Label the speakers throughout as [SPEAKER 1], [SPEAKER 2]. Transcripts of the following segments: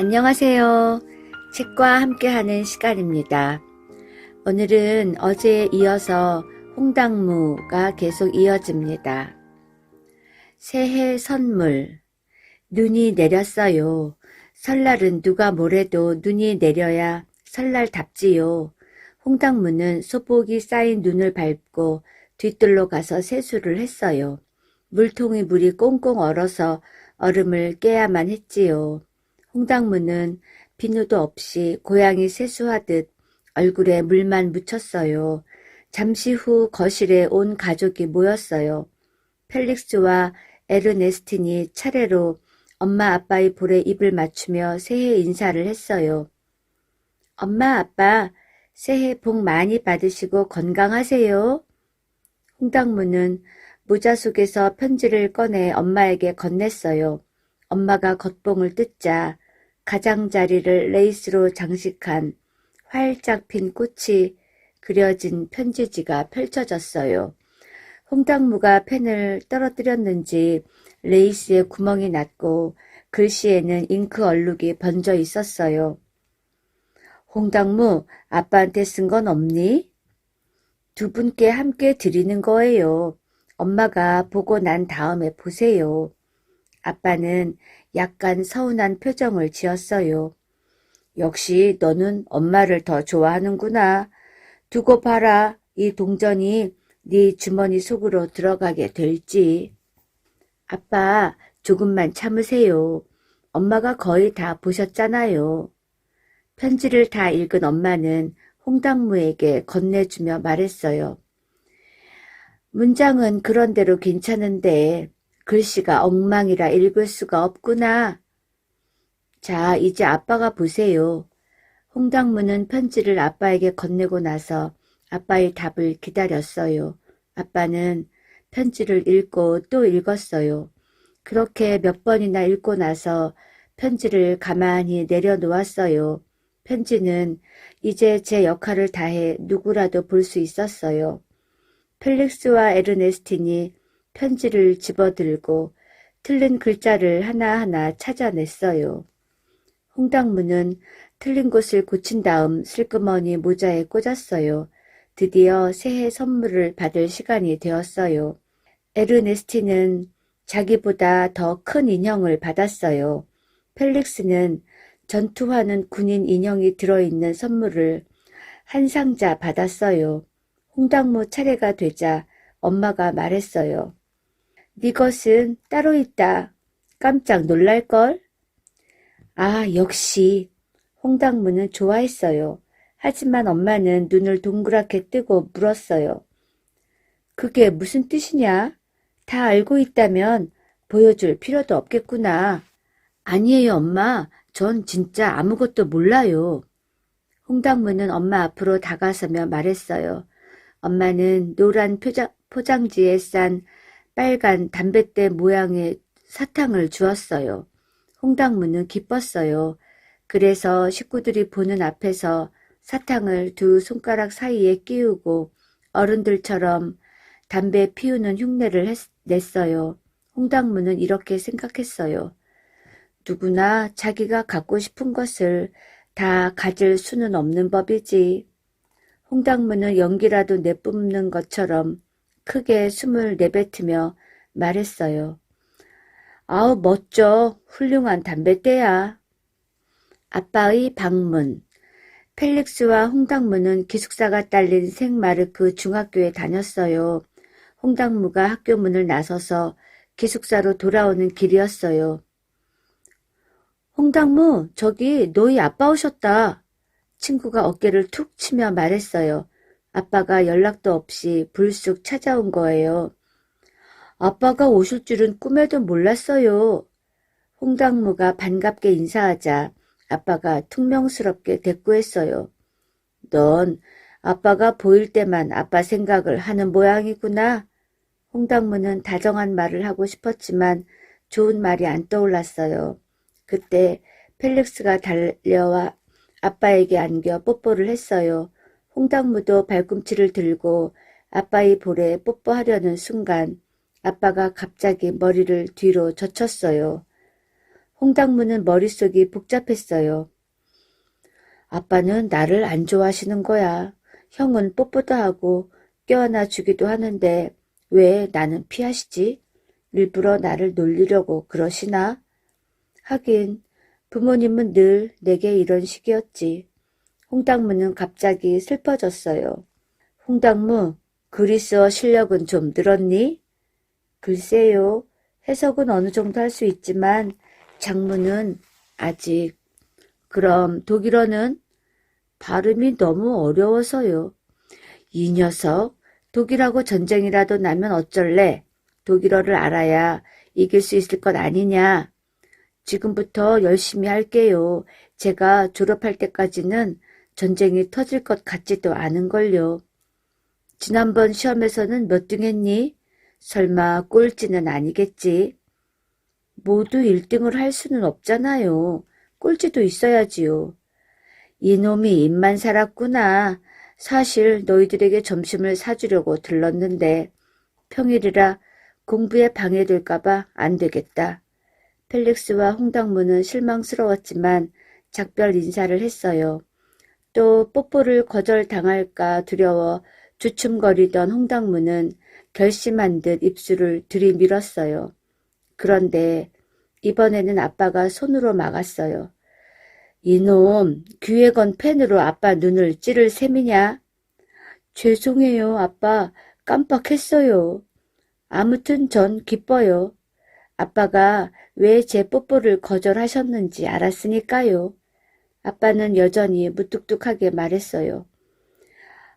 [SPEAKER 1] 안녕하세요. 책과 함께하는 시간입니다. 오늘은 어제에 이어서 홍당무가 계속 이어집니다. 새해 선물. 눈이 내렸어요. 설날은 누가 뭐래도 눈이 내려야 설날답지요. 홍당무는 소복이 쌓인 눈을 밟고 뒤뜰로 가서 세수를 했어요. 물통의 물이 꽁꽁 얼어서 얼음을 깨야만 했지요. 홍당무는 비누도 없이 고양이 세수하듯 얼굴에 물만 묻혔어요. 잠시 후 거실에 온 가족이 모였어요. 펠릭스와 에르네스틴이 차례로 엄마 아빠의 볼에 입을 맞추며 새해 인사를 했어요. 엄마 아빠 새해 복 많이 받으시고 건강하세요. 홍당무는 모자 속에서 편지를 꺼내 엄마에게 건넸어요. 엄마가 겉봉을 뜯자 가장자리를 레이스로 장식한 활짝 핀 꽃이 그려진 편지지가 펼쳐졌어요. 홍당무가 펜을 떨어뜨렸는지 레이스에 구멍이 났고 글씨에는 잉크 얼룩이 번져 있었어요. 홍당무, 아빠한테 쓴 건 없니? 두 분께 함께 드리는 거예요. 엄마가 보고 난 다음에 보세요. 아빠는 약간 서운한 표정을 지었어요. 역시 너는 엄마를 더 좋아하는구나. 두고 봐라. 이 동전이 네 주머니 속으로 들어가게 될지. 아빠, 조금만 참으세요. 엄마가 거의 다 보셨잖아요. 편지를 다 읽은 엄마는 홍당무에게 건네주며 말했어요. 문장은 그런대로 괜찮은데 글씨가 엉망이라 읽을 수가 없구나. 자, 이제 아빠가 보세요. 홍당무는 편지를 아빠에게 건네고 나서 아빠의 답을 기다렸어요. 아빠는 편지를 읽고 또 읽었어요. 그렇게 몇 번이나 읽고 나서 편지를 가만히 내려놓았어요. 편지는 이제 제 역할을 다해 누구라도 볼 수 있었어요. 펠릭스와 에르네스틴이 편지를 집어들고 틀린 글자를 하나하나 찾아냈어요. 홍당무는 틀린 곳을 고친 다음 슬그머니 모자에 꽂았어요. 드디어 새해 선물을 받을 시간이 되었어요. 에르네스틴은 자기보다 더 큰 인형을 받았어요. 펠릭스는 전투하는 군인 인형이 들어있는 선물을 한 상자 받았어요. 홍당무 차례가 되자 엄마가 말했어요. 네 것은 따로 있다. 깜짝 놀랄걸? 아, 역시 홍당무는 좋아했어요. 하지만 엄마는 눈을 동그랗게 뜨고 물었어요. 그게 무슨 뜻이냐? 다 알고 있다면 보여줄 필요도 없겠구나. 아니에요, 엄마. 전 진짜 아무것도 몰라요. 홍당무는 엄마 앞으로 다가서며 말했어요. 엄마는 노란 포장지에 싼 빨간 담뱃대 모양의 사탕을 주었어요. 홍당무는 기뻤어요. 그래서 식구들이 보는 앞에서 사탕을 두 손가락 사이에 끼우고 어른들처럼 담배 피우는 흉내를 냈어요. 홍당무는 이렇게 생각했어요. 누구나 자기가 갖고 싶은 것을 다 가질 수는 없는 법이지. 홍당무는 연기라도 내뿜는 것처럼 크게 숨을 내뱉으며 말했어요. 아우 멋져. 훌륭한 담뱃대야. 아빠의 방문. 펠릭스와 홍당무는 기숙사가 딸린 생마르크 중학교에 다녔어요. 홍당무가 학교 문을 나서서 기숙사로 돌아오는 길이었어요. 홍당무, 저기 너희 아빠 오셨다. 친구가 어깨를 툭 치며 말했어요. 아빠가 연락도 없이 불쑥 찾아온 거예요. 아빠가 오실 줄은 꿈에도 몰랐어요. 홍당무가 반갑게 인사하자 아빠가 퉁명스럽게 대꾸했어요. 넌 아빠가 보일 때만 아빠 생각을 하는 모양이구나. 홍당무는 다정한 말을 하고 싶었지만 좋은 말이 안 떠올랐어요. 그때 펠릭스가 달려와 아빠에게 안겨 뽀뽀를 했어요. 홍당무도 발꿈치를 들고 아빠의 볼에 뽀뽀하려는 순간 아빠가 갑자기 머리를 뒤로 젖혔어요. 홍당무는 머릿속이 복잡했어요. 아빠는 나를 안 좋아하시는 거야. 형은 뽀뽀도 하고 껴안아 주기도 하는데 왜 나는 피하시지? 일부러 나를 놀리려고 그러시나? 하긴 부모님은 늘 내게 이런 식이었지. 홍당무는 갑자기 슬퍼졌어요. 홍당무, 그리스어 실력은 좀 늘었니? 글쎄요. 해석은 어느 정도 할 수 있지만 작문은 아직. 그럼 독일어는? 발음이 너무 어려워서요. 이 녀석, 독일하고 전쟁이라도 나면 어쩔래? 독일어를 알아야 이길 수 있을 것 아니냐? 지금부터 열심히 할게요. 제가 졸업할 때까지는 전쟁이 터질 것 같지도 않은걸요. 지난번 시험에서는 몇 등 했니? 설마 꼴찌는 아니겠지? 모두 1등을 할 수는 없잖아요. 꼴찌도 있어야지요. 이놈이 입만 살았구나. 사실 너희들에게 점심을 사주려고 들렀는데 평일이라 공부에 방해될까봐 안 되겠다. 펠릭스와 홍당무는 실망스러웠지만 작별 인사를 했어요. 또 뽀뽀를 거절당할까 두려워 주춤거리던 홍당무는 결심한 듯 입술을 들이밀었어요. 그런데 이번에는 아빠가 손으로 막았어요. 이놈, 귀에 건 펜으로 아빠 눈을 찌를 셈이냐? 죄송해요, 아빠. 깜빡했어요. 아무튼 전 기뻐요. 아빠가 왜 제 뽀뽀를 거절하셨는지 알았으니까요. 아빠는 여전히 무뚝뚝하게 말했어요.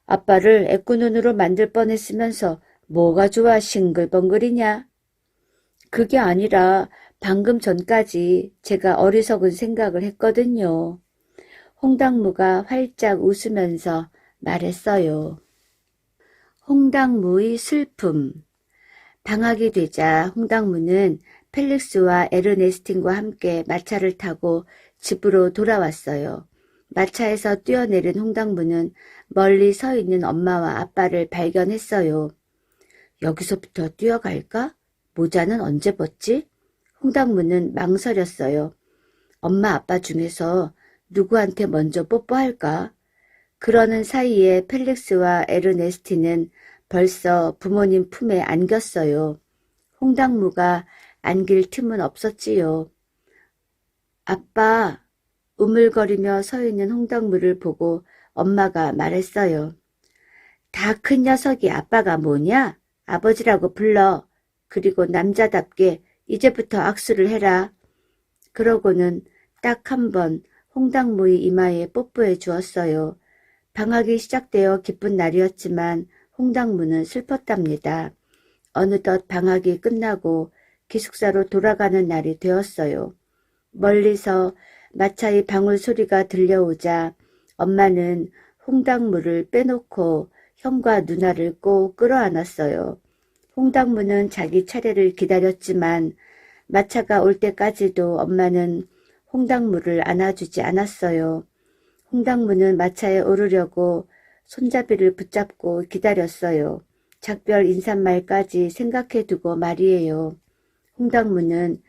[SPEAKER 1] 아빠를 애꾸눈으로 만들 뻔했으면서 뭐가 좋아 싱글벙글이냐? 그게 아니라 방금 전까지 제가 어리석은 생각을 했거든요. 홍당무가 활짝 웃으면서 말했어요. 홍당무의 슬픔. 방학이 되자 홍당무는 펠릭스와 에르네스틴과 함께 마차를 타고 집으로 돌아왔어요. 마차에서 뛰어내린 홍당무는 멀리 서 있는 엄마와 아빠를 발견했어요. 여기서부터 뛰어갈까? 모자는 언제 벗지? 홍당무는 망설였어요. 엄마 아빠 중에서 누구한테 먼저 뽀뽀할까? 그러는 사이에 펠릭스와 에르네스틴은 벌써 부모님 품에 안겼어요. 홍당무가 안길 틈은 없었지요. 아빠, 우물거리며 서 있는 홍당무를 보고 엄마가 말했어요. 다 큰 녀석이 아빠가 뭐냐? 아버지라고 불러. 그리고 남자답게 이제부터 악수를 해라. 그러고는 딱 한 번 홍당무의 이마에 뽀뽀해 주었어요. 방학이 시작되어 기쁜 날이었지만 홍당무는 슬펐답니다. 어느덧 방학이 끝나고 기숙사로 돌아가는 날이 되었어요. 멀리서 마차의 방울 소리가 들려오자 엄마는 홍당무를 빼놓고 형과 누나를 꼭 끌어안았어요. 홍당무는 자기 차례를 기다렸지만 마차가 올 때까지도 엄마는 홍당무를 안아주지 않았어요. 홍당무는 마차에 오르려고 손잡이를 붙잡고 기다렸어요. 작별 인사말까지 생각해두고 말이에요. 홍당무는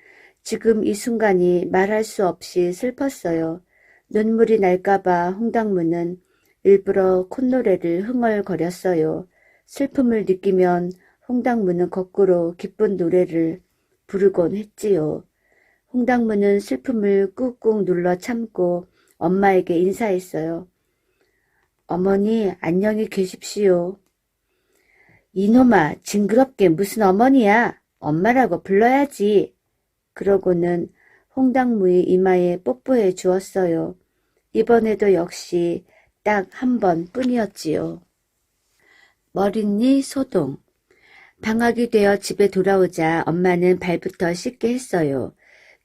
[SPEAKER 1] 지금 이 순간이 말할 수 없이 슬펐어요. 눈물이 날까봐 홍당무는 일부러 콧노래를 흥얼거렸어요. 슬픔을 느끼면 홍당무는 거꾸로 기쁜 노래를 부르곤 했지요. 홍당무는 슬픔을 꾹꾹 눌러 참고 엄마에게 인사했어요. 어머니 안녕히 계십시오. 이놈아 징그럽게 무슨 어머니야. 엄마라고 불러야지. 그러고는 홍당무의 이마에 뽀뽀해 주었어요. 이번에도 역시 딱 한 번뿐이었지요. 머릿니 소동. 방학이 되어 집에 돌아오자 엄마는 발부터 씻게 했어요.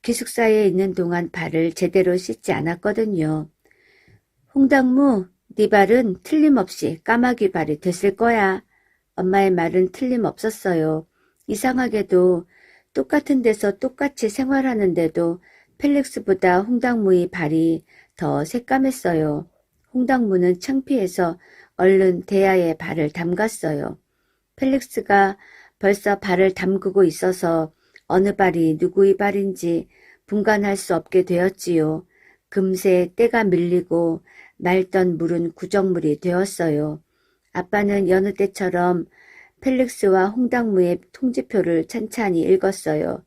[SPEAKER 1] 기숙사에 있는 동안 발을 제대로 씻지 않았거든요. 홍당무, 네 발은 틀림없이 까마귀 발이 됐을 거야. 엄마의 말은 틀림없었어요. 이상하게도 똑같은 데서 똑같이 생활하는데도 펠릭스보다 홍당무의 발이 더 새까맸어요. 홍당무는 창피해서 얼른 대야에 발을 담갔어요. 펠릭스가 벌써 발을 담그고 있어서 어느 발이 누구의 발인지 분간할 수 없게 되었지요. 금세 때가 밀리고 맑던 물은 구정물이 되었어요. 아빠는 여느 때처럼 펠릭스와 홍당무의 통지표를 찬찬히 읽었어요.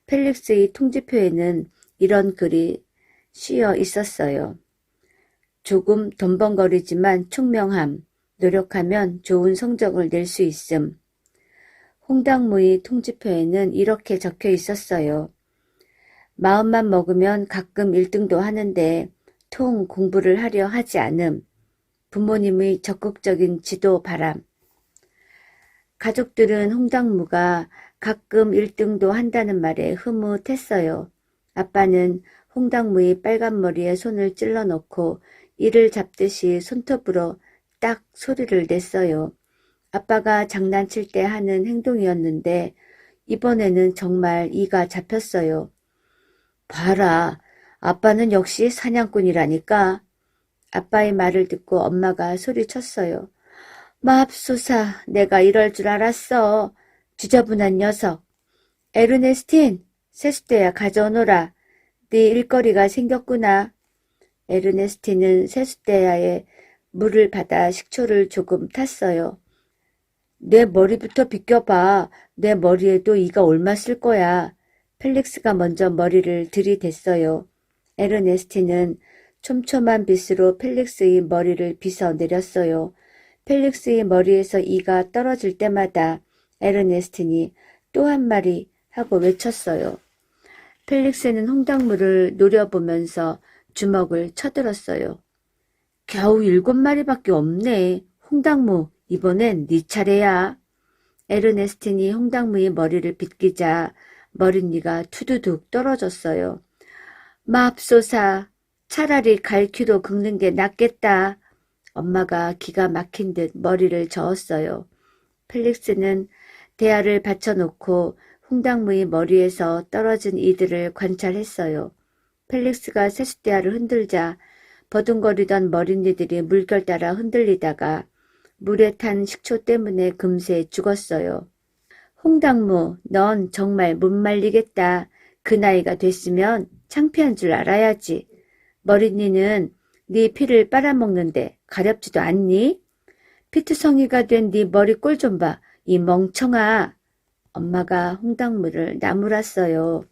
[SPEAKER 1] 펠릭스의 통지표에는 이런 글이 씌어 있었어요. 조금 덤벙거리지만 총명함, 노력하면 좋은 성적을 낼 수 있음. 홍당무의 통지표에는 이렇게 적혀 있었어요. 마음만 먹으면 가끔 1등도 하는데 통 공부를 하려 하지 않음. 부모님의 적극적인 지도 바람. 가족들은 홍당무가 가끔 1등도 한다는 말에 흐뭇했어요. 아빠는 홍당무의 빨간 머리에 손을 찔러 넣고 이를 잡듯이 손톱으로 딱 소리를 냈어요. 아빠가 장난칠 때 하는 행동이었는데 이번에는 정말 이가 잡혔어요. 봐라, 아빠는 역시 사냥꾼이라니까. 아빠의 말을 듣고 엄마가 소리쳤어요. 맙소사, 내가 이럴 줄 알았어. 주저분한 녀석. 에르네스틴, 세숫대야 가져오너라. 네 일거리가 생겼구나. 에르네스틴은 세숫대야에 물을 받아 식초를 조금 탔어요. 내 머리부터 비껴봐. 내 머리에도 이가 옮았을 거야. 펠릭스가 먼저 머리를 들이댔어요. 에르네스틴은 촘촘한 빗으로 펠릭스의 머리를 빗어 내렸어요. 펠릭스의 머리에서 이가 떨어질 때마다 에르네스틴이 또 한 마리 하고 외쳤어요. 펠릭스는 홍당무를 노려보면서 주먹을 쳐들었어요. 겨우 7마리밖에 없네. 홍당무, 이번엔 네 차례야. 에르네스틴이 홍당무의 머리를 빗기자 머릿니가 투두둑 떨어졌어요. 맙소사, 차라리 갈퀴로 긁는 게 낫겠다. 엄마가 기가 막힌 듯 머리를 저었어요. 펠릭스는 대야를 받쳐놓고 홍당무의 머리에서 떨어진 이들을 관찰했어요. 펠릭스가 세숫대야를 흔들자 버둥거리던 머릿니들이 물결 따라 흔들리다가 물에 탄 식초 때문에 금세 죽었어요. 홍당무, 넌 정말 못 말리겠다. 그 나이가 됐으면 창피한 줄 알아야지. 머릿니는 네 피를 빨아먹는데 가렵지도 않니? 피투성이가 된 네 머리 꼴 좀 봐. 이 멍청아. 엄마가 홍당무를 나무랐어요.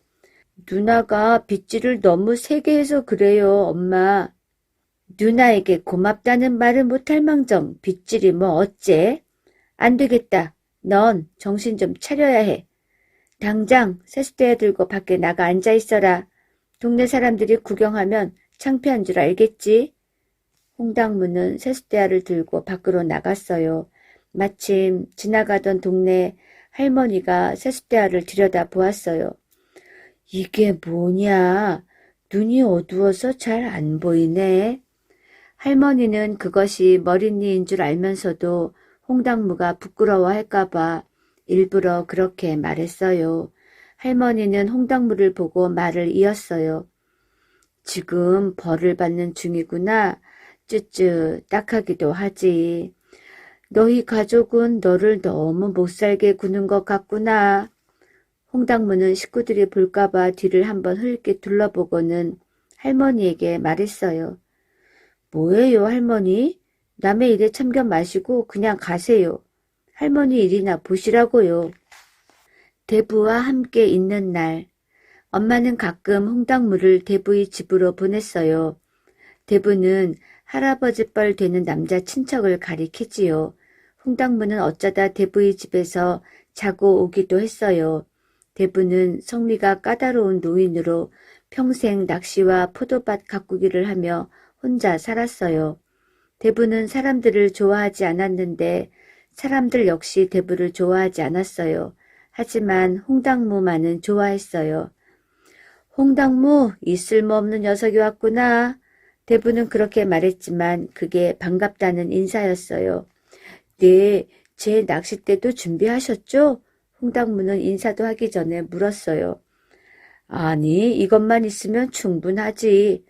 [SPEAKER 1] 누나가 빗질을 너무 세게 해서 그래요, 엄마. 누나에게 고맙다는 말을 못할 망정 빗질이 뭐 어째? 안 되겠다. 넌 정신 좀 차려야 해. 당장 세숫대야 들고 밖에 나가 앉아 있어라. 동네 사람들이 구경하면 창피한 줄 알겠지? 홍당무는 세숫대야를 들고 밖으로 나갔어요. 마침 지나가던 동네 할머니가 세숫대야를 들여다보았어요. 이게 뭐냐? 눈이 어두워서 잘 안 보이네. 할머니는 그것이 머릿니인 줄 알면서도 홍당무가 부끄러워할까봐 일부러 그렇게 말했어요. 할머니는 홍당무를 보고 말을 이었어요. 지금 벌을 받는 중이구나. 쯧쯧 딱하기도 하지. 너희 가족은 너를 너무 못살게 구는 것 같구나. 홍당무는 식구들이 볼까봐 뒤를 한번 흘게 둘러보고는 할머니에게 말했어요. 뭐예요, 할머니? 남의 일에 참견 마시고 그냥 가세요. 할머니 일이나 보시라고요. 대부와 함께 있는 날, 엄마는 가끔 홍당무를 대부의 집으로 보냈어요. 대부는 할아버지 뻘 되는 남자 친척을 가리키지요. 홍당무는 어쩌다 대부의 집에서 자고 오기도 했어요. 대부는 성미가 까다로운 노인으로 평생 낚시와 포도밭 가꾸기를 하며 혼자 살았어요. 대부는 사람들을 좋아하지 않았는데 사람들 역시 대부를 좋아하지 않았어요. 하지만 홍당무만은 좋아했어요. 홍당무, 이 쓸모없는 녀석이 왔구나. 대부는 그렇게 말했지만 그게 반갑다는 인사였어요. 네, 제 낚싯대도 준비하셨죠? 홍당무는 인사도 하기 전에 물었어요. 아니, 이것만 있으면 충분하지.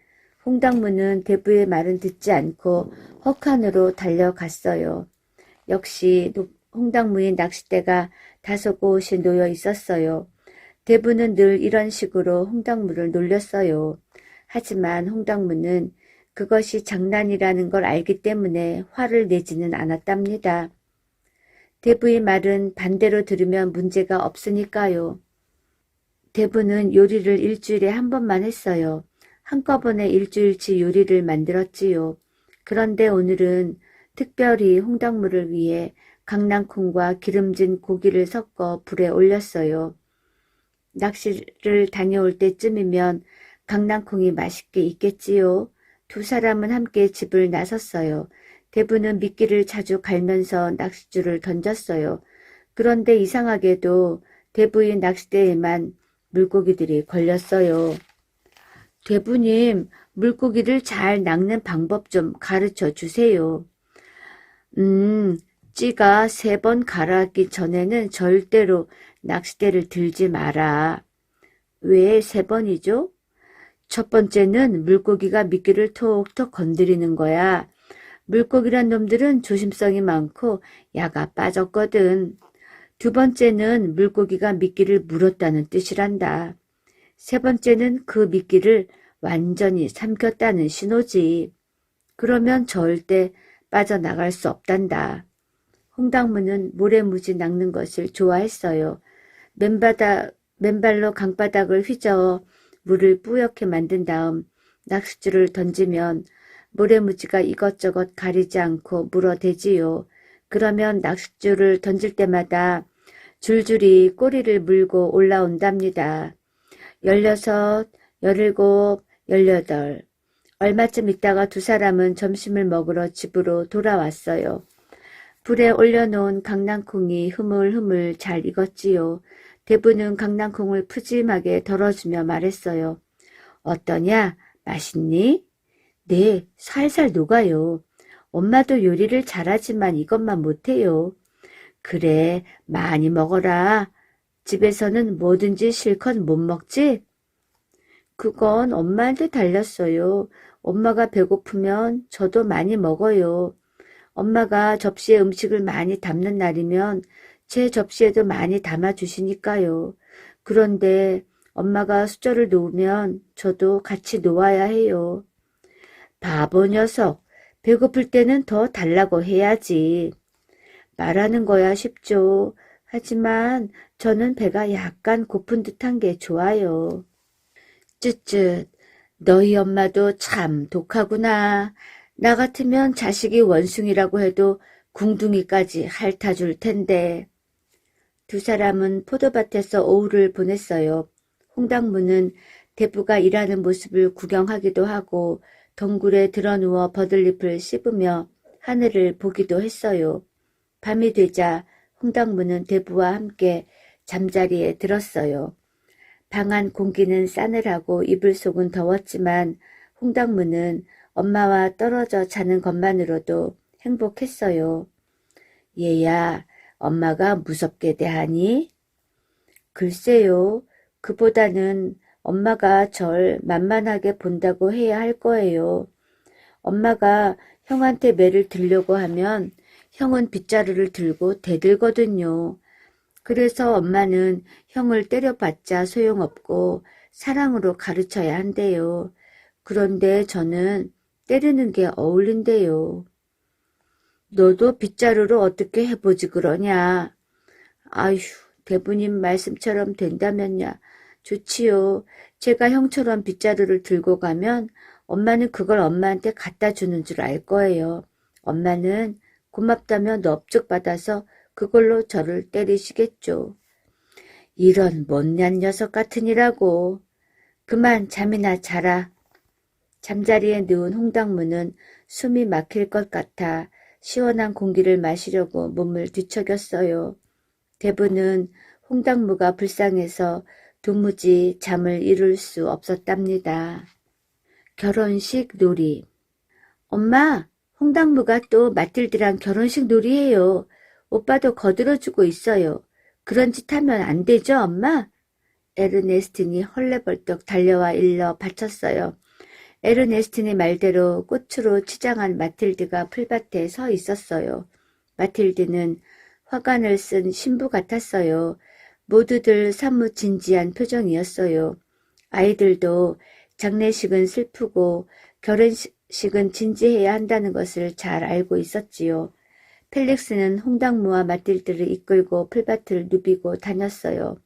[SPEAKER 1] 홍당무는 대부의 말은 듣지 않고 헉한으로 달려갔어요. 역시 홍당무의 낚싯대가 다소 곳이 놓여 있었어요. 대부는 늘 이런 식으로 홍당무를 놀렸어요. 하지만 홍당무는 그것이 장난이라는 걸 알기 때문에 화를 내지는 않았답니다. 대부의 말은 반대로 들으면 문제가 없으니까요. 대부는 요리를 일주일에 한 번만 했어요. 한꺼번에 일주일치 요리를 만들었지요. 그런데 오늘은 특별히 홍당무를 위해 강낭콩과 기름진 고기를 섞어 불에 올렸어요. 낚시를 다녀올 때쯤이면 강낭콩이 맛있게 익겠지요. 두 사람은 함께 집을 나섰어요. 대부는 미끼를 자주 갈면서 낚싯줄을 던졌어요. 그런데 이상하게도 대부의 낚싯대에만 물고기들이 걸렸어요. 대부님, 물고기를 잘 낚는 방법 좀 가르쳐 주세요. 찌가 3번 가라앉기 전에는 절대로 낚싯대를 들지 마라. 왜 3번이죠? 첫 번째는 물고기가 미끼를 톡톡 건드리는 거야. 물고기란 놈들은 조심성이 많고 야가 빠졌거든. 두 번째는 물고기가 미끼를 물었다는 뜻이란다. 세 번째는 그 미끼를 완전히 삼켰다는 신호지. 그러면 절대 빠져나갈 수 없단다. 홍당무는 모래무지 낚는 것을 좋아했어요. 맨발로 강바닥을 휘저어 물을 뿌옇게 만든 다음 낚싯줄을 던지면 모래무지가 이것저것 가리지 않고 물어대지요. 그러면 낚싯줄을 던질 때마다 줄줄이 꼬리를 물고 올라온답니다. 16, 17, 18. 얼마쯤 있다가 두 사람은 점심을 먹으러 집으로 돌아왔어요. 불에 올려놓은 강낭콩이 흐물흐물 잘 익었지요. 대부는 강낭콩을 푸짐하게 덜어주며 말했어요. 어떠냐? 맛있니? 네, 살살 녹아요. 엄마도 요리를 잘하지만 이것만 못해요. 그래, 많이 먹어라. 집에서는 뭐든지 실컷 못 먹지? 그건 엄마한테 달렸어요. 엄마가 배고프면 저도 많이 먹어요. 엄마가 접시에 음식을 많이 담는 날이면 제 접시에도 많이 담아주시니까요. 그런데 엄마가 수저를 놓으면 저도 같이 놓아야 해요. 바보 녀석, 배고플 때는 더 달라고 해야지. 말하는 거야 쉽죠. 하지만 저는 배가 약간 고픈 듯한 게 좋아요. 쯧쯧, 너희 엄마도 참 독하구나. 나 같으면 자식이 원숭이라고 해도 궁둥이까지 핥아줄 텐데. 두 사람은 포도밭에서 오후를 보냈어요. 홍당무는 대부가 일하는 모습을 구경하기도 하고 덩굴에 드러누워 버들잎을 씹으며 하늘을 보기도 했어요. 밤이 되자 홍당무는 대부와 함께 잠자리에 들었어요. 방 안 공기는 싸늘하고 이불 속은 더웠지만 홍당무는 엄마와 떨어져 자는 것만으로도 행복했어요. 얘야, 엄마가 무섭게 대하니? 글쎄요. 그보다는 엄마가 절 만만하게 본다고 해야 할 거예요. 엄마가 형한테 매를 들려고 하면 형은 빗자루를 들고 대들거든요. 그래서 엄마는 형을 때려봤자 소용없고 사랑으로 가르쳐야 한대요. 그런데 저는 때리는 게 어울린대요. 너도 빗자루로 어떻게 해보지 그러냐. 아휴, 대부님 말씀처럼 된다면야 좋지요. 제가 형처럼 빗자루를 들고 가면 엄마는 그걸 엄마한테 갖다 주는 줄 알 거예요. 엄마는 고맙다며 넙죽 받아서 그걸로 저를 때리시겠죠. 이런 못난 녀석 같으니라고. 그만 잠이나 자라. 잠자리에 누운 홍당무는 숨이 막힐 것 같아 시원한 공기를 마시려고 몸을 뒤척였어요. 대부는 홍당무가 불쌍해서 도무지 잠을 이룰 수 없었답니다. 결혼식 놀이. 엄마, 홍당무가 또 마틸드랑 결혼식 놀이해요. 오빠도 거들어주고 있어요. 그런 짓 하면 안 되죠, 엄마? 에르네스틴이 헐레벌떡 달려와 일러 바쳤어요. 에르네스틴의 말대로 꽃으로 치장한 마틸드가 풀밭에 서 있었어요. 마틸드는 화관을 쓴 신부 같았어요. 모두들 사뭇 진지한 표정이었어요. 아이들도 장례식은 슬프고 결혼식은 진지해야 한다는 것을 잘 알고 있었지요. 펠릭스는 홍당무와 마틸드를 이끌고 풀밭을 누비고 다녔어요.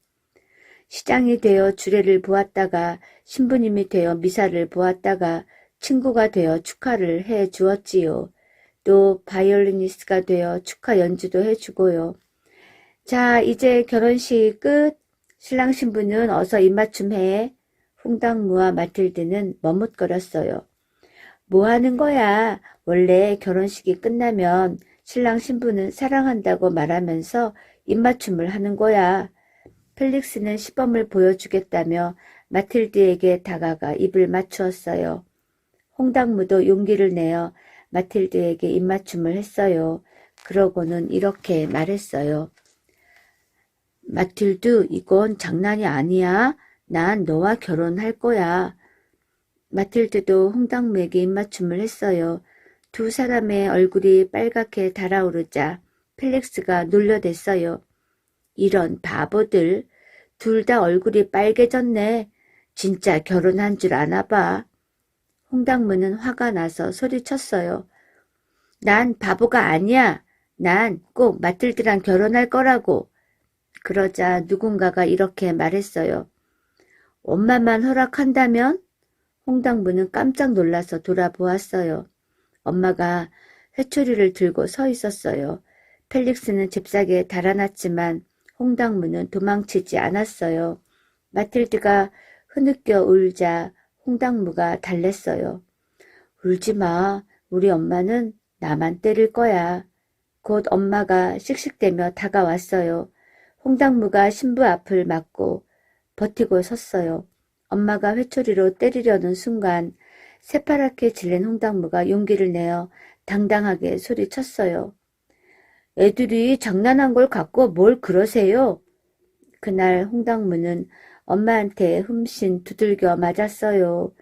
[SPEAKER 1] 시장이 되어 주례를 보았다가 신부님이 되어 미사를 보았다가 친구가 되어 축하를 해 주었지요. 또 바이올리니스트가 되어 축하 연주도 해주고요. 자, 이제 결혼식 끝. 신랑 신부는 어서 입맞춤 해. 홍당무와 마틸드는 머뭇거렸어요. 뭐 하는 거야? 원래 결혼식이 끝나면 신랑 신부는 사랑한다고 말하면서 입맞춤을 하는 거야. 펠릭스는 시범을 보여주겠다며 마틸드에게 다가가 입을 맞추었어요. 홍당무도 용기를 내어 마틸드에게 입맞춤을 했어요. 그러고는 이렇게 말했어요. 마틸드, 이건 장난이 아니야. 난 너와 결혼할 거야. 마틸드도 홍당무에게 입맞춤을 했어요. 두 사람의 얼굴이 빨갛게 달아오르자 펠릭스가 놀려댔어요. 이런 바보들, 둘 다 얼굴이 빨개졌네. 진짜 결혼한 줄 아나 봐. 홍당무는 화가 나서 소리쳤어요. 난 바보가 아니야. 난 꼭 마틸드랑 결혼할 거라고. 그러자 누군가가 이렇게 말했어요. 엄마만 허락한다면? 홍당무는 깜짝 놀라서 돌아보았어요. 엄마가 회초리를 들고 서 있었어요. 펠릭스는 잽싸게 달아났지만 홍당무는 도망치지 않았어요. 마틸드가 흐느껴 울자 홍당무가 달랬어요. 울지 마. 우리 엄마는 나만 때릴 거야. 곧 엄마가 씩씩대며 다가왔어요. 홍당무가 신부 앞을 막고 버티고 섰어요. 엄마가 회초리로 때리려는 순간 새파랗게 질린 홍당무가 용기를 내어 당당하게 소리쳤어요. 애들이 장난한 걸 갖고 뭘 그러세요? 그날 홍당무는 엄마한테 흠씬 두들겨 맞았어요.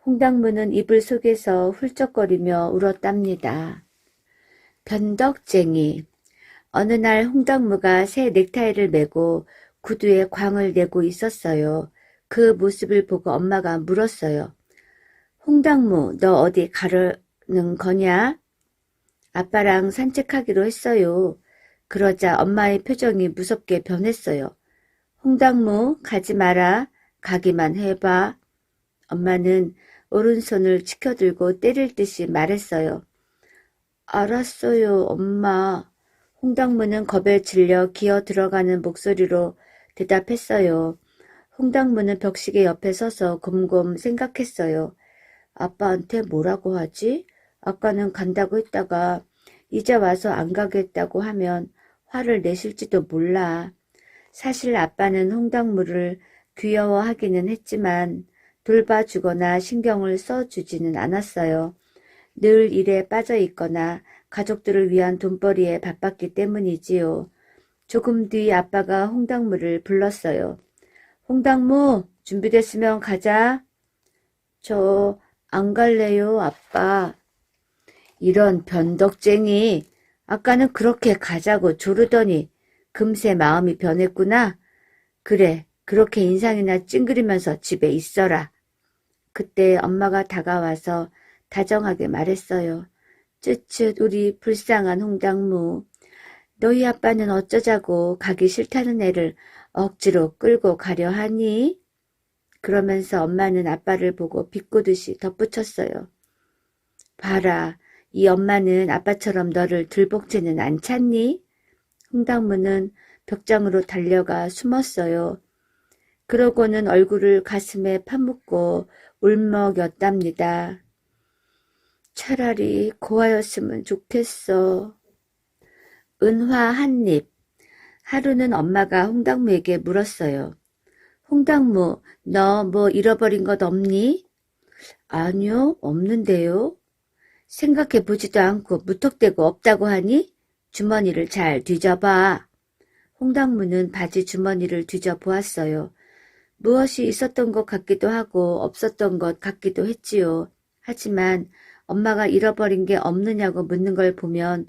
[SPEAKER 1] 홍당무는 이불 속에서 훌쩍거리며 울었답니다. 변덕쟁이. 어느 날 홍당무가 새 넥타이를 메고 구두에 광을 내고 있었어요. 그 모습을 보고 엄마가 물었어요. 홍당무, 너 어디 가려는 거냐? 아빠랑 산책하기로 했어요. 그러자 엄마의 표정이 무섭게 변했어요. 홍당무, 가지 마라. 가기만 해봐. 엄마는 오른손을 치켜들고 때릴 듯이 말했어요. 알았어요, 엄마. 홍당무는 겁에 질려 기어 들어가는 목소리로 대답했어요. 홍당무는 벽시계 옆에 서서 곰곰 생각했어요. 아빠한테 뭐라고 하지? 아까는 간다고 했다가 이제 와서 안 가겠다고 하면 화를 내실지도 몰라. 사실 아빠는 홍당무를 귀여워하기는 했지만 돌봐주거나 신경을 써주지는 않았어요. 늘 일에 빠져 있거나 가족들을 위한 돈벌이에 바빴기 때문이지요. 조금 뒤 아빠가 홍당무를 불렀어요. 홍당무, 준비됐으면 가자. 저 안 갈래요, 아빠. 이런 변덕쟁이. 아까는 그렇게 가자고 조르더니 금세 마음이 변했구나. 그래, 그렇게 인상이나 찡그리면서 집에 있어라. 그때 엄마가 다가와서 다정하게 말했어요. 쯧쯧 우리 불쌍한 홍당무. 너희 아빠는 어쩌자고 가기 싫다는 애를 억지로 끌고 가려 하니? 그러면서 엄마는 아빠를 보고 비꼬듯이 덧붙였어요. 봐라, 이 엄마는 아빠처럼 너를 들볶지는 않잖니? 홍당무는 벽장으로 달려가 숨었어요. 그러고는 얼굴을 가슴에 파묻고 울먹였답니다. 차라리 고아였으면 좋겠어. 은화 한 입. 하루는 엄마가 홍당무에게 물었어요. 홍당무, 너 뭐 잃어버린 것 없니? 아니요, 없는데요. 생각해보지도 않고 무턱대고 없다고 하니? 주머니를 잘 뒤져봐. 홍당무는 바지 주머니를 뒤져보았어요. 무엇이 있었던 것 같기도 하고 없었던 것 같기도 했지요. 하지만 엄마가 잃어버린 게 없느냐고 묻는 걸 보면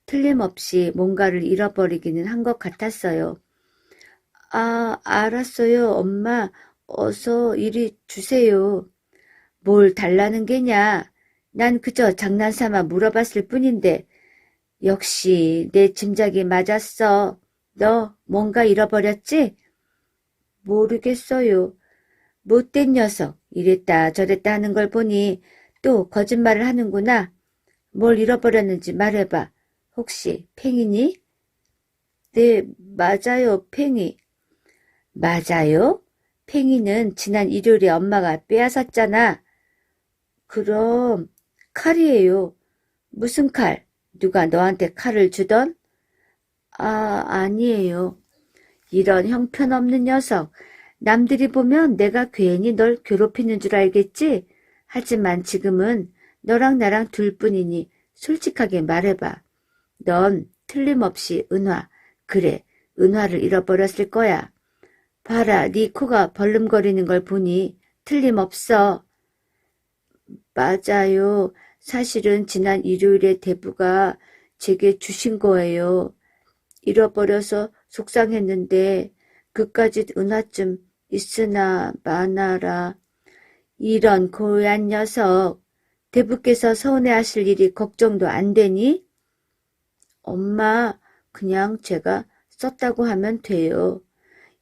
[SPEAKER 1] 틀림없이 뭔가를 잃어버리기는 한 것 같았어요. 알았어요, 엄마. 어서 이리 주세요. 뭘 달라는 게냐? 난 그저 장난삼아 물어봤을 뿐인데, 역시 내 짐작이 맞았어. 너 뭔가 잃어버렸지? 모르겠어요. 못된 녀석. 이랬다 저랬다 하는 걸 보니 또 거짓말을 하는구나. 뭘 잃어버렸는지 말해봐. 혹시 팽이니? 네, 맞아요, 팽이. 맞아요? 팽이는 지난 일요일에 엄마가 빼앗았잖아. 그럼 칼이에요. 무슨 칼? 누가 너한테 칼을 주던? 아니에요. 이런 형편없는 녀석. 남들이 보면 내가 괜히 널 괴롭히는 줄 알겠지? 하지만 지금은 너랑 나랑 둘뿐이니 솔직하게 말해봐. 넌 틀림없이 은화, 그래, 은화를 잃어버렸을 거야. 봐라, 네 코가 벌름거리는 걸 보니 틀림없어. 맞아요. 사실은 지난 일요일에 대부가 제게 주신 거예요. 잃어버려서 속상했는데 그까짓 은화쯤 있으나 마나라. 이런 고얀 녀석. 대부께서 서운해하실 일이 걱정도 안 되니? 엄마, 그냥 제가 썼다고 하면 돼요.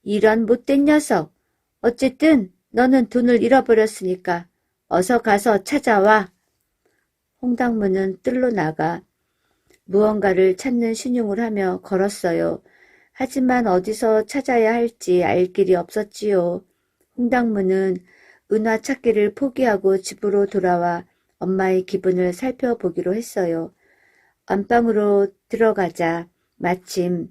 [SPEAKER 1] 이런 못된 녀석. 어쨌든 너는 돈을 잃어버렸으니까 어서 가서 찾아와. 홍당무는 뜰로 나가 무언가를 찾는 신용을 하며 걸었어요. 하지만 어디서 찾아야 할지 알 길이 없었지요. 홍당무는 은화 찾기를 포기하고 집으로 돌아와 엄마의 기분을 살펴보기로 했어요. 안방으로 들어가자 마침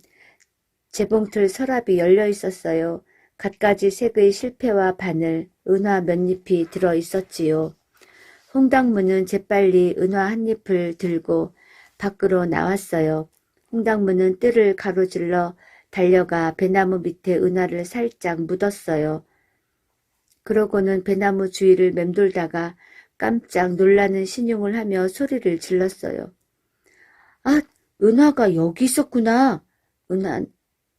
[SPEAKER 1] 재봉틀 서랍이 열려 있었어요. 갖가지 색의 실패와 바늘, 은화 몇 잎이 들어 있었지요. 홍당무는 재빨리 은화 한 잎을 들고 밖으로 나왔어요. 홍당무는 뜰을 가로질러 달려가 배나무 밑에 은화를 살짝 묻었어요. 그러고는 배나무 주위를 맴돌다가 깜짝 놀라는 신용을 하며 소리를 질렀어요. 아, 은화가 여기 있었구나.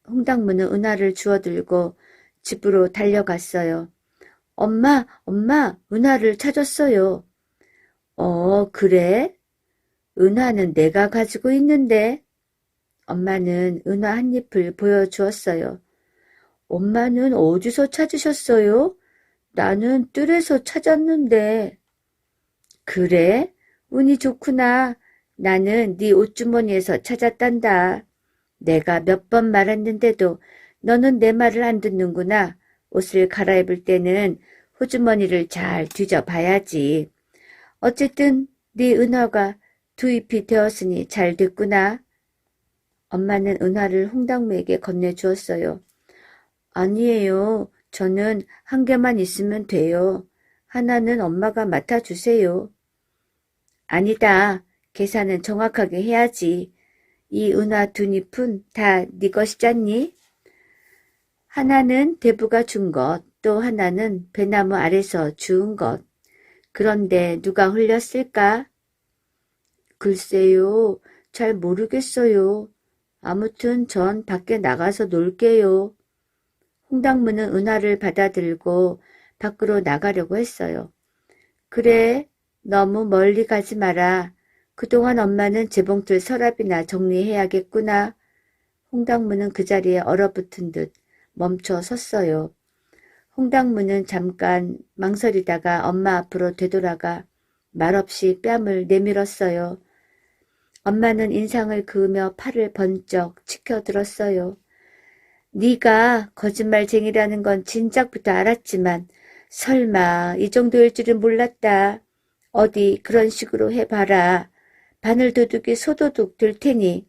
[SPEAKER 1] 홍당무는 은화를 주워들고 집으로 달려갔어요. 엄마, 은화를 찾았어요. 그래? 은화는 내가 가지고 있는데. 엄마는 은화 한 잎을 보여주었어요. 엄마는 어디서 찾으셨어요? 나는 뜰에서 찾았는데. 그래? 운이 좋구나. 나는 네 옷주머니에서 찾았단다. 내가 몇 번 말했는데도 너는 내 말을 안 듣는구나. 옷을 갈아입을 때는 호주머니를 잘 뒤져봐야지. 어쨌든 네 은화가 두 잎이 되었으니 잘 됐구나. 엄마는 은화를 홍당무에게 건네주었어요. 아니에요. 저는 한 개만 있으면 돼요. 하나는 엄마가 맡아주세요. 아니다. 계산은 정확하게 해야지. 이 은화 두 잎은 다 네 것이잖니? 하나는 대부가 준 것, 또 하나는 배나무 아래서 주운 것. 그런데 누가 흘렸을까? 글쎄요. 잘 모르겠어요. 아무튼 전 밖에 나가서 놀게요. 홍당무는 은화를 받아들고 밖으로 나가려고 했어요. 그래, 너무 멀리 가지 마라. 그동안 엄마는 재봉틀 서랍이나 정리해야겠구나. 홍당무는 그 자리에 얼어붙은 듯 멈춰 섰어요. 홍당무는 잠깐 망설이다가 엄마 앞으로 되돌아가 말없이 뺨을 내밀었어요. 엄마는 인상을 그으며 팔을 번쩍 치켜들었어요. 네가 거짓말쟁이라는 건 진작부터 알았지만 설마 이 정도일 줄은 몰랐다. 어디 그런 식으로 해봐라. 바늘도둑이 소도둑 될 테니.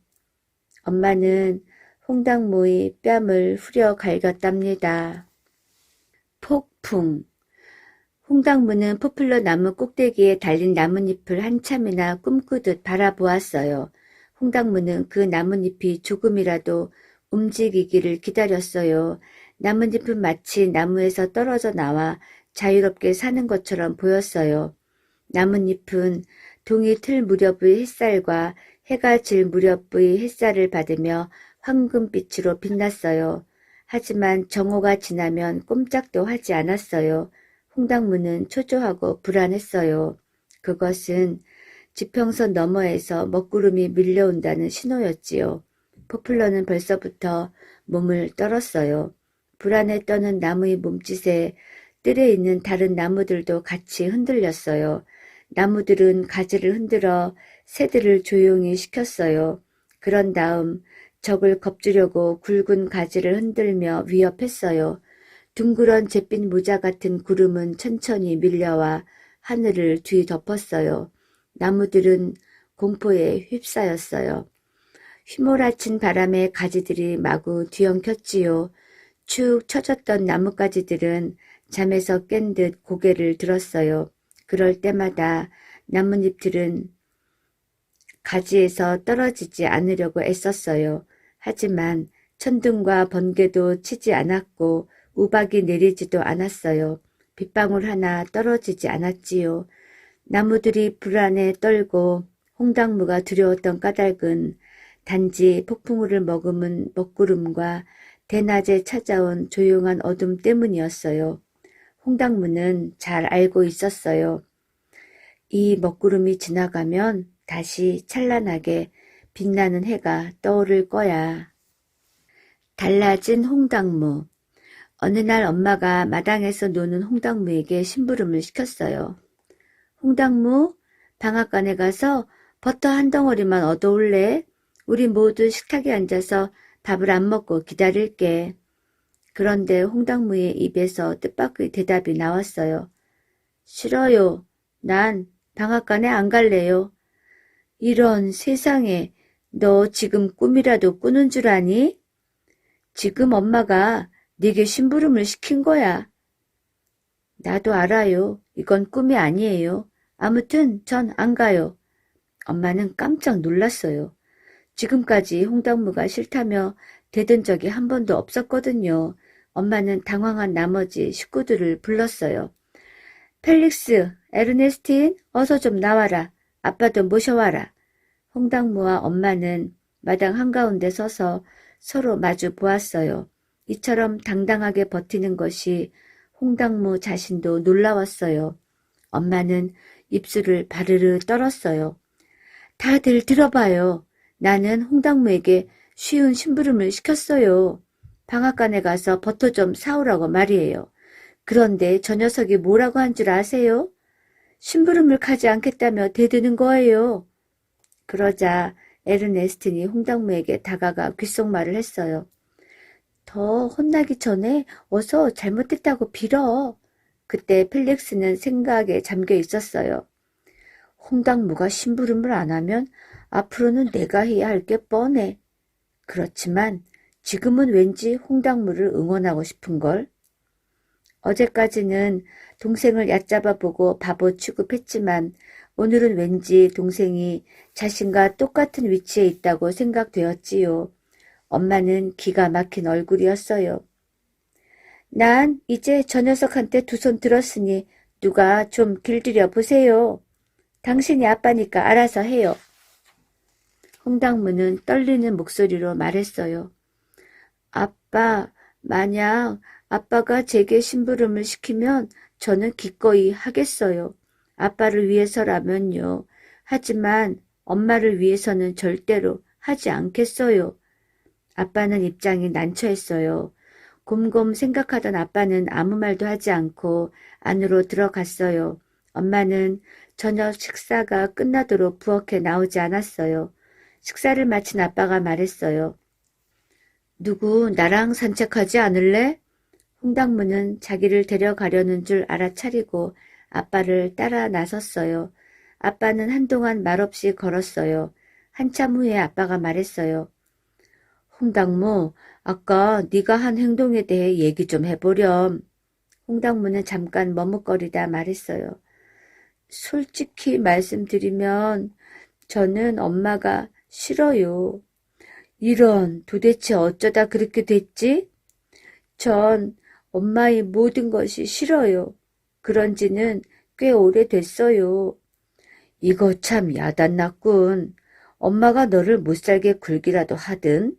[SPEAKER 1] 엄마는 홍당무의 뺨을 후려 갈겼답니다. 폭풍. 홍당무는 포플러 나무 꼭대기에 달린 나뭇잎을 한참이나 꿈꾸듯 바라보았어요. 홍당무는 그 나뭇잎이 조금이라도 움직이기를 기다렸어요. 나뭇잎은 마치 나무에서 떨어져 나와 자유롭게 사는 것처럼 보였어요. 나뭇잎은 동이 틀 무렵의 햇살과 해가 질 무렵의 햇살을 받으며 황금빛으로 빛났어요. 하지만 정오가 지나면 꼼짝도 하지 않았어요. 홍당무는 초조하고 불안했어요. 그것은 지평선 너머에서 먹구름이 밀려온다는 신호였지요. 포플러는 벌써부터 몸을 떨었어요. 불안에 떠는 나무의 몸짓에 뜰에 있는 다른 나무들도 같이 흔들렸어요. 나무들은 가지를 흔들어 새들을 조용히 시켰어요. 그런 다음 적을 겁주려고 굵은 가지를 흔들며 위협했어요. 둥그런 잿빛 모자 같은 구름은 천천히 밀려와 하늘을 뒤덮었어요. 나무들은 공포에 휩싸였어요. 휘몰아친 바람에 가지들이 마구 뒤엉켰지요. 축 처졌던 나뭇가지들은 잠에서 깬 듯 고개를 들었어요. 그럴 때마다 나뭇잎들은 가지에서 떨어지지 않으려고 애썼어요. 하지만 천둥과 번개도 치지 않았고 우박이 내리지도 않았어요. 빗방울 하나 떨어지지 않았지요. 나무들이 불안에 떨고 홍당무가 두려웠던 까닭은 단지 폭풍우를 머금은 먹구름과 대낮에 찾아온 조용한 어둠 때문이었어요. 홍당무는 잘 알고 있었어요. 이 먹구름이 지나가면 다시 찬란하게 빛나는 해가 떠오를 거야. 달라진 홍당무. 어느 날 엄마가 마당에서 노는 홍당무에게 심부름을 시켰어요. 홍당무, 방앗간에 가서 버터 한 덩어리만 얻어올래? 우리 모두 식탁에 앉아서 밥을 안 먹고 기다릴게. 그런데 홍당무의 입에서 뜻밖의 대답이 나왔어요. 싫어요. 난 방앗간에 안 갈래요. 이런 세상에, 너 지금 꿈이라도 꾸는 줄 아니? 지금 엄마가 네게 심부름을 시킨 거야. 나도 알아요. 이건 꿈이 아니에요. 아무튼 전 안 가요. 엄마는 깜짝 놀랐어요. 지금까지 홍당무가 싫다며 대든 적이 한 번도 없었거든요. 엄마는 당황한 나머지 식구들을 불렀어요. 펠릭스, 에르네스틴, 어서 좀 나와라. 아빠도 모셔와라. 홍당무와 엄마는 마당 한가운데 서서 서로 마주 보았어요. 이처럼 당당하게 버티는 것이 홍당무 자신도 놀라웠어요. 엄마는 입술을 바르르 떨었어요. 다들 들어봐요. 나는 홍당무에게 쉬운 심부름을 시켰어요. 방앗간에 가서 버터 좀 사오라고 말이에요. 그런데 저 녀석이 뭐라고 한 줄 아세요? 심부름을 가지 않겠다며 대드는 거예요. 그러자 에르네스틴이 홍당무에게 다가가 귓속말을 했어요. 더 혼나기 전에 어서 잘못했다고 빌어. 그때 펠릭스는 생각에 잠겨 있었어요. 홍당무가 심부름을 안 하면 앞으로는 내가 해야 할 게 뻔해. 그렇지만 지금은 왠지 홍당무를 응원하고 싶은걸. 어제까지는 동생을 얕잡아보고 바보 취급했지만 오늘은 왠지 동생이 자신과 똑같은 위치에 있다고 생각되었지요. 엄마는 기가 막힌 얼굴이었어요. 난 이제 저 녀석한테 두 손 들었으니 누가 좀 길들여 보세요. 당신이 아빠니까 알아서 해요. 홍당무는 떨리는 목소리로 말했어요. 아빠, 만약 아빠가 제게 심부름을 시키면 저는 기꺼이 하겠어요. 아빠를 위해서라면요. 하지만 엄마를 위해서는 절대로 하지 않겠어요. 아빠는 입장이 난처했어요. 곰곰 생각하던 아빠는 아무 말도 하지 않고 안으로 들어갔어요. 엄마는 저녁 식사가 끝나도록 부엌에 나오지 않았어요. 식사를 마친 아빠가 말했어요. 누구 나랑 산책하지 않을래? 홍당무는 자기를 데려가려는 줄 알아차리고 아빠를 따라 나섰어요. 아빠는 한동안 말없이 걸었어요. 한참 후에 아빠가 말했어요. 홍당무, 아까 네가 한 행동에 대해 얘기 좀 해보렴. 홍당무는 잠깐 머뭇거리다 말했어요. 솔직히 말씀드리면 저는 엄마가 싫어요. 이런, 도대체 어쩌다 그렇게 됐지? 전 엄마의 모든 것이 싫어요. 그런 지는 꽤 오래됐어요. 이거 참 야단났군. 엄마가 너를 못살게 굴기라도 하든.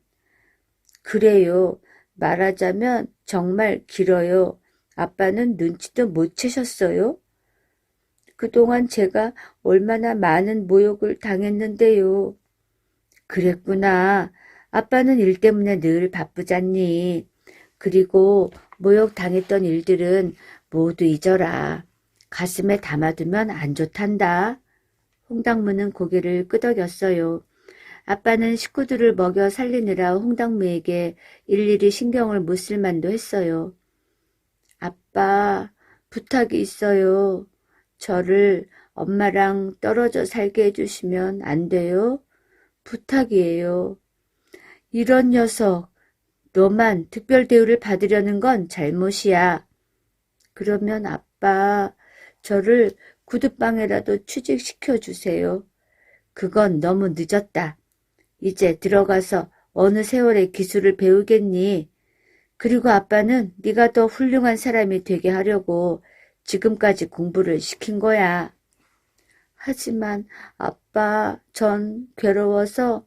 [SPEAKER 1] 그래요. 말하자면 정말 길어요. 아빠는 눈치도 못 채셨어요? 그동안 제가 얼마나 많은 모욕을 당했는데요. 그랬구나. 아빠는 일 때문에 늘 바쁘잖니. 그리고 모욕 당했던 일들은 모두 잊어라. 가슴에 담아두면 안 좋단다. 홍당무는 고개를 끄덕였어요. 아빠는 식구들을 먹여 살리느라 홍당무에게 일일이 신경을 못 쓸 만도 했어요. 아빠, 부탁이 있어요. 저를 엄마랑 떨어져 살게 해주시면 안 돼요? 부탁이에요. 이런 녀석, 너만 특별 대우를 받으려는 건 잘못이야. 그러면 아빠, 저를 구두방에라도 취직시켜 주세요. 그건 너무 늦었다. 이제 들어가서 어느 세월의 기술을 배우겠니? 그리고 아빠는 네가 더 훌륭한 사람이 되게 하려고 지금까지 공부를 시킨 거야. 하지만 아빠, 전 괴로워서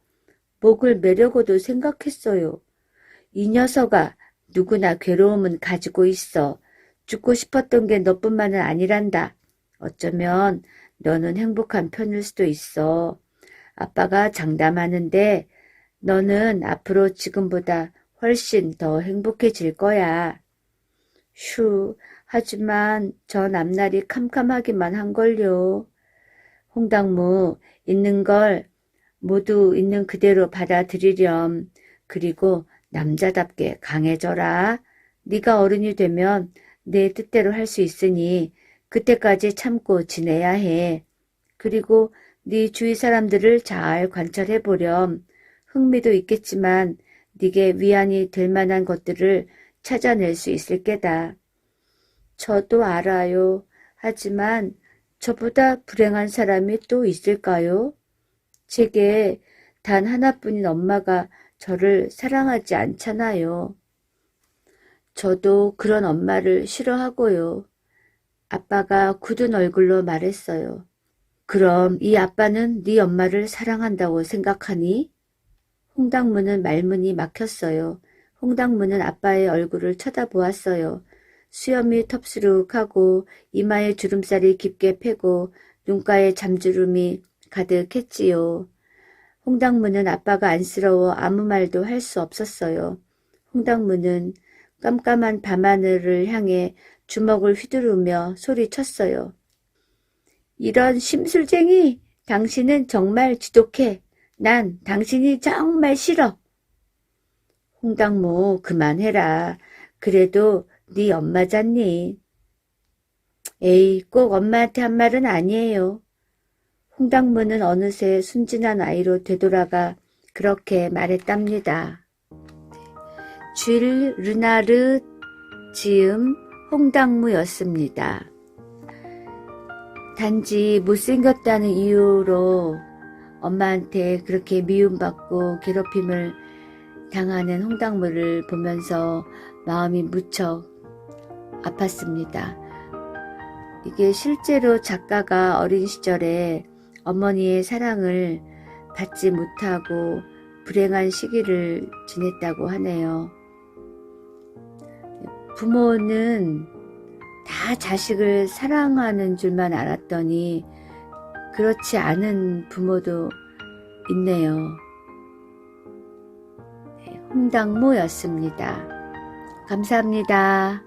[SPEAKER 1] 목을 매려고도 생각했어요. 이 녀석아, 누구나 괴로움은 가지고 있어. 죽고 싶었던 게 너뿐만은 아니란다. 어쩌면 너는 행복한 편일 수도 있어. 아빠가 장담하는데 너는 앞으로 지금보다 훨씬 더 행복해질 거야. 휴, 하지만 전 앞날이 캄캄하기만 한걸요. 홍당무, 있는 걸 모두 있는 그대로 받아들이렴. 그리고 남자답게 강해져라. 네가 어른이 되면 내 뜻대로 할 수 있으니 그때까지 참고 지내야 해. 그리고 네 주위 사람들을 잘 관찰해보렴. 흥미도 있겠지만 네게 위안이 될 만한 것들을 찾아낼 수 있을 게다. 저도 알아요. 하지만 저보다 불행한 사람이 또 있을까요? 제게 단 하나뿐인 엄마가 저를 사랑하지 않잖아요. 저도 그런 엄마를 싫어하고요. 아빠가 굳은 얼굴로 말했어요. 그럼 이 아빠는 네 엄마를 사랑한다고 생각하니? 홍당무는 말문이 막혔어요. 홍당무는 아빠의 얼굴을 쳐다보았어요. 수염이 텁수룩하고 이마에 주름살이 깊게 패고 눈가에 잠주름이 가득했지요. 홍당무는 아빠가 안쓰러워 아무 말도 할 수 없었어요. 홍당무는 깜깜한 밤하늘을 향해 주먹을 휘두르며 소리쳤어요. 이런 심술쟁이! 당신은 정말 지독해. 난 당신이 정말 싫어. 홍당무 그만해라. 그래도 네 엄마잖니. 에이, 꼭 엄마한테 한 말은 아니에요. 홍당무는 어느새 순진한 아이로 되돌아가 그렇게 말했답니다. 쥘 르나르 지음 홍당무였습니다. 단지 못생겼다는 이유로 엄마한테 그렇게 미움받고 괴롭힘을 당하는 홍당무를 보면서 마음이 무척 아팠습니다. 이게 실제로 작가가 어린 시절에 어머니의 사랑을 받지 못하고 불행한 시기를 지냈다고 하네요. 부모는 다 자식을 사랑하는 줄만 알았더니 그렇지 않은 부모도 있네요. 홍당무였습니다. 감사합니다.